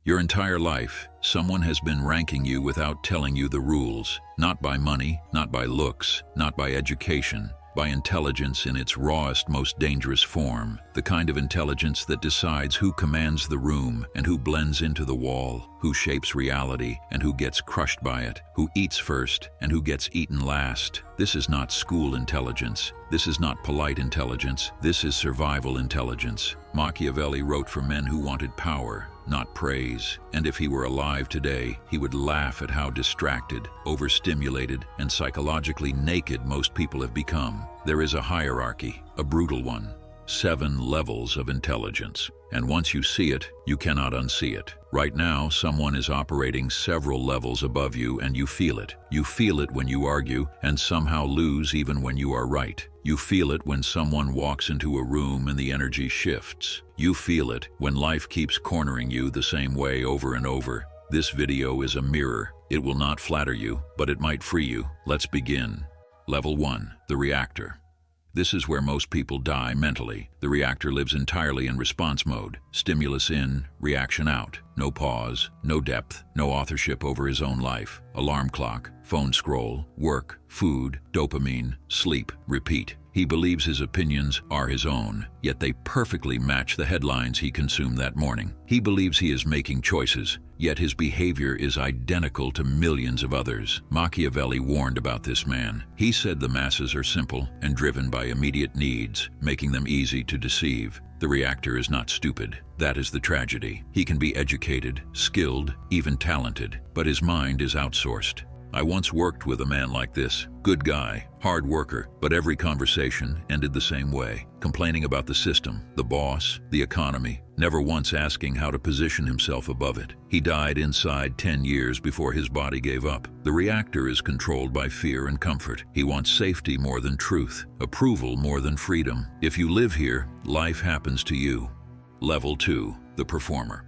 Your entire life, someone has been ranking you without telling you the rules. Not by money, not by looks, not by education, by intelligence in its rawest, most dangerous form. The kind of intelligence that decides who commands the room and who blends into the wall, who shapes reality and who gets crushed by it, who eats first and who gets eaten last. This is not school intelligence. This is not polite intelligence. This is survival intelligence. Machiavelli wrote for men who wanted power, not praise. And if he were alive today, he would laugh at how distracted, overstimulated, and psychologically naked most people have become. There is a hierarchy, a brutal one. 7 levels of intelligence. And once you see it, you cannot unsee it. Right now, someone is operating several levels above you and you feel it. You feel it when you argue and somehow lose even when you are right. You feel it when someone walks into a room and the energy shifts. You feel it when life keeps cornering you the same way over and over. This video is a mirror. It will not flatter you, but it might free you. Let's begin. Level 1, the reactor. This is where most people die mentally. The reactor lives entirely in response mode. Stimulus in, reaction out. No pause, no depth, no authorship over his own life. Alarm clock, phone scroll, work, food, dopamine, sleep, repeat. He believes his opinions are his own, yet they perfectly match the headlines he consumed that morning. He believes he is making choices, yet his behavior is identical to millions of others. Machiavelli warned about this man. He said the masses are simple and driven by immediate needs, making them easy to deceive. The reactor is not stupid. That is the tragedy. He can be educated, skilled, even talented, but his mind is outsourced. I once worked with a man like this. Good guy, hard worker, but every conversation ended the same way. Complaining about the system, the boss, the economy, never once asking how to position himself above it. He died inside 10 years before his body gave up. The reactor is controlled by fear and comfort. He wants safety more than truth, approval more than freedom. If you live here, life happens to you. Level 2, the performer.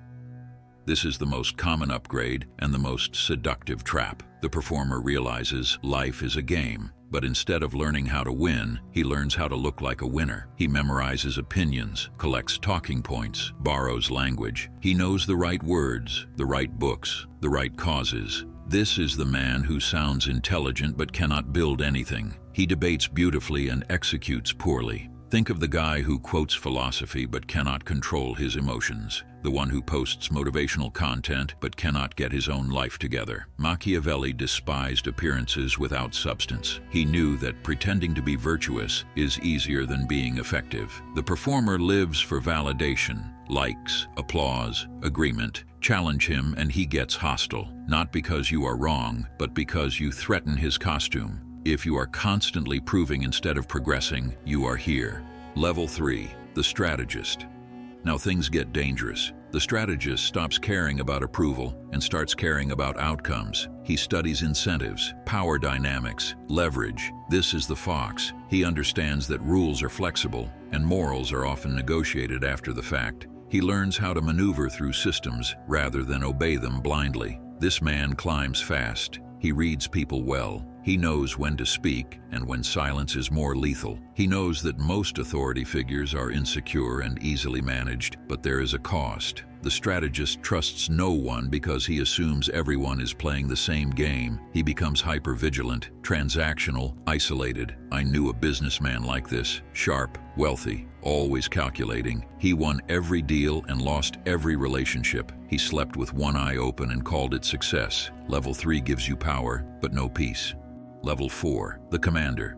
This is the most common upgrade and the most seductive trap. The performer realizes life is a game, but instead of learning how to win, he learns how to look like a winner. He memorizes opinions, collects talking points, borrows language. He knows the right words, the right books, the right causes. This is the man who sounds intelligent but cannot build anything. He debates beautifully and executes poorly. Think of the guy who quotes philosophy but cannot control his emotions. The one who posts motivational content but cannot get his own life together. Machiavelli despised appearances without substance. He knew that pretending to be virtuous is easier than being effective. The performer lives for validation, likes, applause, agreement. Challenge him and he gets hostile, not because you are wrong, but because you threaten his costume. If you are constantly proving instead of progressing, you are here. Level 3, the strategist. Now things get dangerous. The strategist stops caring about approval and starts caring about outcomes. He studies incentives, power dynamics, leverage. This is the fox. He understands that rules are flexible and morals are often negotiated after the fact. He learns how to maneuver through systems rather than obey them blindly. This man climbs fast. He reads people well. He knows when to speak and when silence is more lethal. He knows that most authority figures are insecure and easily managed, but there is a cost. The strategist trusts no one because he assumes everyone is playing the same game. He becomes hyper-vigilant, transactional, isolated. I knew a businessman like this, sharp, wealthy, always calculating. He won every deal and lost every relationship. He slept with one eye open and called it success. Level 3 gives you power, but no peace. Level 4, the commander.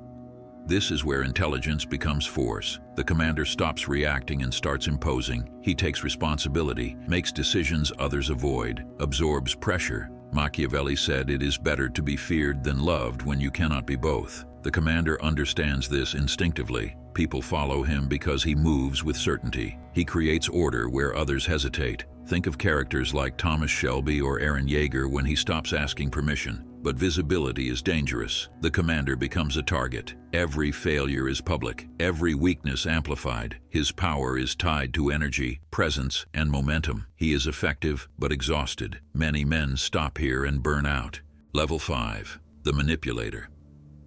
This is where intelligence becomes force. The commander stops reacting and starts imposing. He takes responsibility, makes decisions others avoid, absorbs pressure. Machiavelli said it is better to be feared than loved when you cannot be both. The commander understands this instinctively. People follow him because he moves with certainty. He creates order where others hesitate. Think of characters like Thomas Shelby or Aaron Yeager when he stops asking permission. But visibility is dangerous. The commander becomes a target. Every failure is public, every weakness amplified. His power is tied to energy, presence, and momentum. He is effective but exhausted. Many men stop here and burn out. Level 5, the manipulator.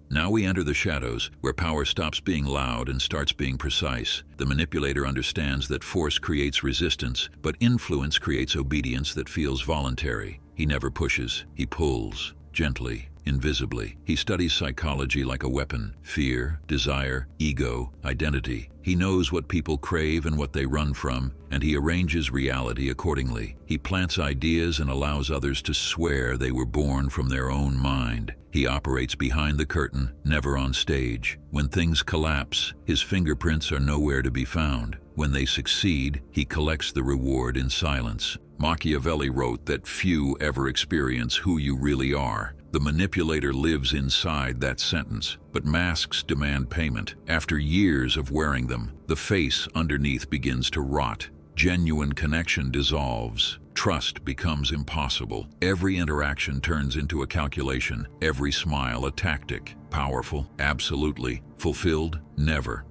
Now we enter the shadows, where power stops being loud and starts being precise. The manipulator understands that force creates resistance, but influence creates obedience that feels voluntary. He never pushes, he pulls, gently, invisibly. He studies psychology like a weapon: fear, desire, ego, identity. He knows what people crave and what they run from, and he arranges reality accordingly. He plants ideas and allows others to swear they were born from their own mind. He operates behind the curtain, never on stage. When things collapse, his fingerprints are nowhere to be found. When they succeed, he collects the reward in silence. Machiavelli wrote that few ever experience who you really are. The manipulator lives inside that sentence, but masks demand payment. After years of wearing them, the face underneath begins to rot. Genuine connection dissolves. Trust becomes impossible. Every interaction turns into a calculation. Every smile a tactic. Powerful? Absolutely. Fulfilled? Never.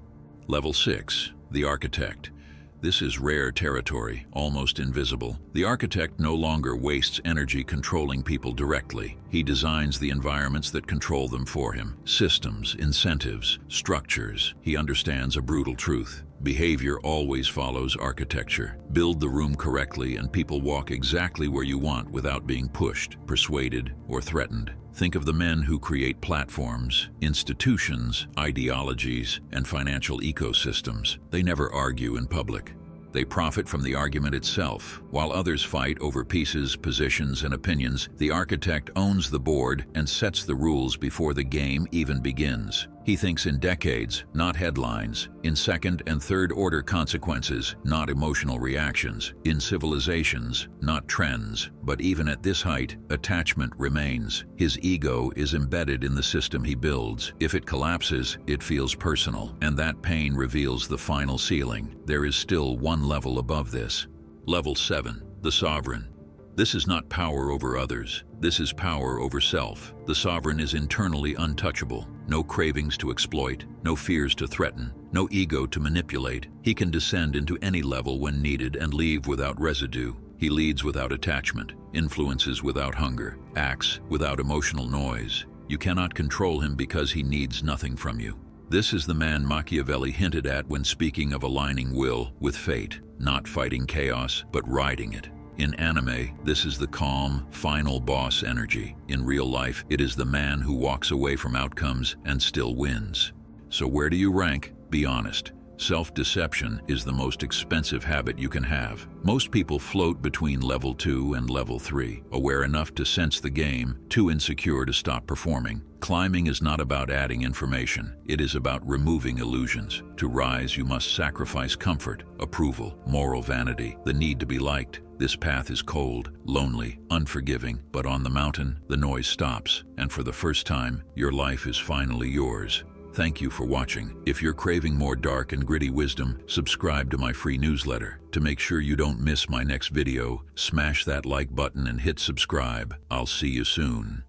Level 6. The Architect. This is rare territory, almost invisible. The architect no longer wastes energy controlling people directly. He designs the environments that control them for him. Systems, incentives, structures. He understands a brutal truth. Behavior always follows architecture. Build the room correctly and people walk exactly where you want without being pushed, persuaded, or threatened. Think of the men who create platforms, institutions, ideologies, and financial ecosystems. They never argue in public. They profit from the argument itself. While others fight over pieces, positions, and opinions, the architect owns the board and sets the rules before the game even begins. He thinks in decades, not headlines, in second and third order consequences, not emotional reactions, in civilizations, not trends. But even at this height, attachment remains. His ego is embedded in the system he builds. If it collapses, it feels personal, and that pain reveals the final ceiling. There is still one level above this. Level 7, the Sovereign. This is not power over others. This is power over self. The sovereign is internally untouchable. No cravings to exploit, no fears to threaten, no ego to manipulate. He can descend into any level when needed and leave without residue. He leads without attachment, influences without hunger, acts without emotional noise. You cannot control him because he needs nothing from you. This is the man Machiavelli hinted at when speaking of aligning will with fate, not fighting chaos, but riding it. In anime, this is the calm, final boss energy. In real life, it is the man who walks away from outcomes and still wins. So where do you rank? Be honest. Self-deception is the most expensive habit you can have. Most people float between level 2 and level 3, aware enough to sense the game, too insecure to stop performing. Climbing is not about adding information. It is about removing illusions. To rise, you must sacrifice comfort, approval, moral vanity, the need to be liked. This path is cold, lonely, unforgiving, but on the mountain, the noise stops, and for the first time, your life is finally yours. Thank you for watching. If you're craving more dark and gritty wisdom, subscribe to my free newsletter. To make sure you don't miss my next video, smash that like button and hit subscribe. I'll see you soon.